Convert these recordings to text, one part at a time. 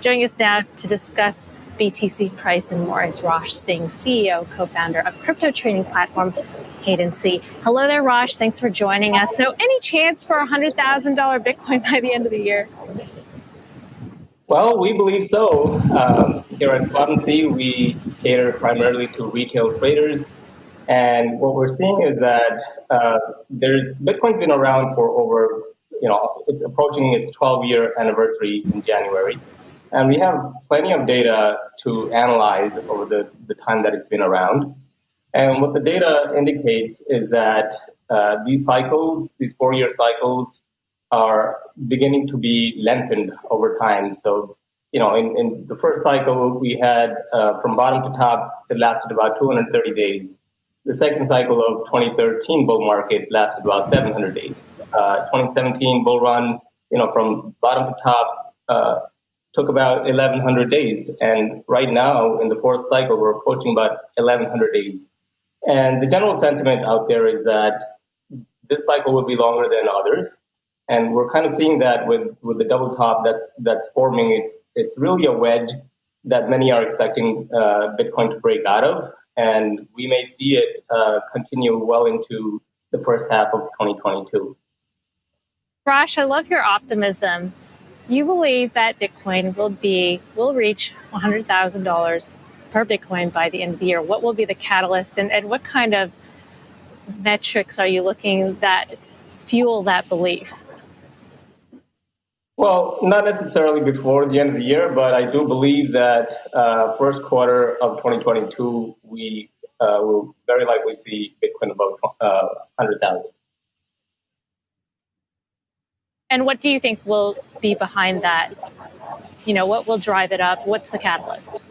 Joining us now to discuss BTC price and more is Rosh Singh, CEO, co-founder of crypto trading platform Quadency. Hello there, Rosh. Thanks for joining us. So any chance for $100,000 Bitcoin by the end of the year? Well, we believe so. Here at Quadency, we cater primarily to retail traders. And what we're seeing is that Bitcoin's been around for over, it's approaching its 12-year anniversary in January. And we have plenty of data to analyze over the time that it's been around. And what the data indicates is that these 4-year cycles, are beginning to be lengthened over time. So, in the first cycle, we had from bottom to top, it lasted about 230 days. The second cycle of 2013 bull market lasted about 700 days. 2017 bull run, from bottom to top, took about 1,100 days. And right now, in the fourth cycle, we're approaching about 1,100 days. And the general sentiment out there is that this cycle will be longer than others. And we're kind of seeing that with the double top that's forming. It's really a wedge that many are expecting Bitcoin to break out of. And we may see it continue well into the first half of 2022. Rosh, I love your optimism. You believe that Bitcoin will reach $100,000 per Bitcoin by the end of the year. What will be the catalyst, and what kind of metrics are you looking that fuel that belief? Well, not necessarily before the end of the year, but I do believe that first quarter of 2022, we will very likely see Bitcoin above 100,000. And what do you think will be behind that? What will drive it up? What's the catalyst?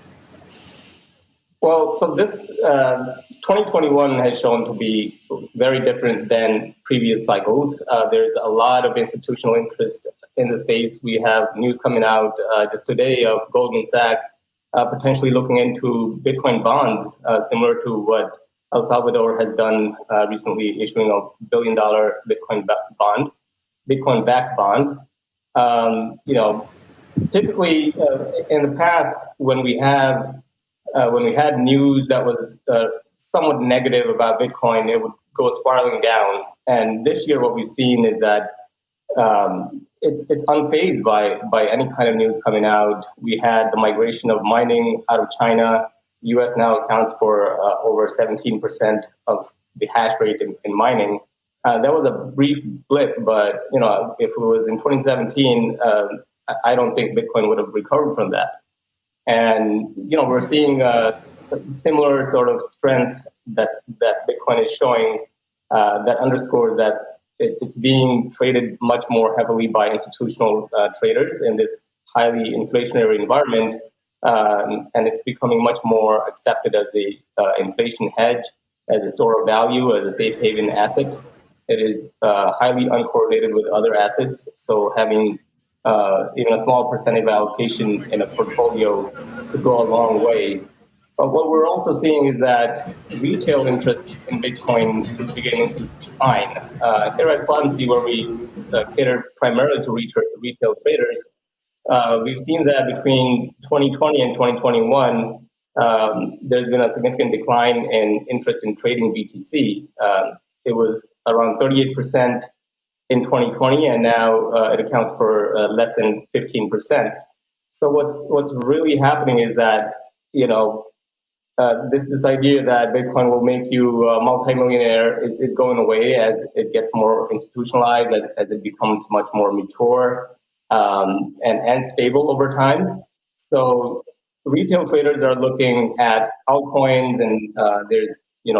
Well, so this 2021 has shown to be very different than previous cycles. There's a lot of institutional interest in the space. We have news coming out just today of Goldman Sachs potentially looking into Bitcoin bonds, similar to what El Salvador has done recently, issuing a $1 billion Bitcoin-backed bond. Typically in the past, when we had news that was somewhat negative about Bitcoin, it would go spiraling down. And this year, what we've seen is that it's unfazed by any kind of news coming out. We had the migration of mining out of China. U.S. now accounts for over 17% of the hash rate in mining. That was a brief blip, but if it was in 2017, I don't think Bitcoin would have recovered from that. And we're seeing a similar sort of strength that Bitcoin is showing that underscores that it's being traded much more heavily by institutional traders in this highly inflationary environment, and it's becoming much more accepted as a inflation hedge, as a store of value, as a safe haven asset. It is highly uncorrelated with other assets, so having even a small percentage of allocation in a portfolio could go a long way. But what we're also seeing is that retail interest in Bitcoin is beginning to decline. Here at Quadency, where we cater primarily to retail traders, we've seen that between 2020 and 2021, there's been a significant decline in interest in trading BTC. It was around 38% in 2020, and now it accounts for less than 15%. So what's really happening is that this idea that Bitcoin will make you a multimillionaire is going away as it gets more institutionalized, as it becomes much more mature and stable over time. So retail traders are looking at altcoins, and there's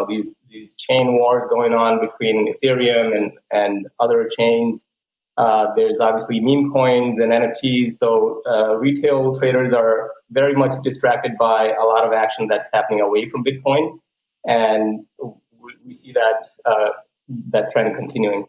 these chain wars going on between Ethereum and other chains. There's obviously meme coins and NFTs. So retail traders are very much distracted by a lot of action that's happening away from Bitcoin, and we see that trend continuing.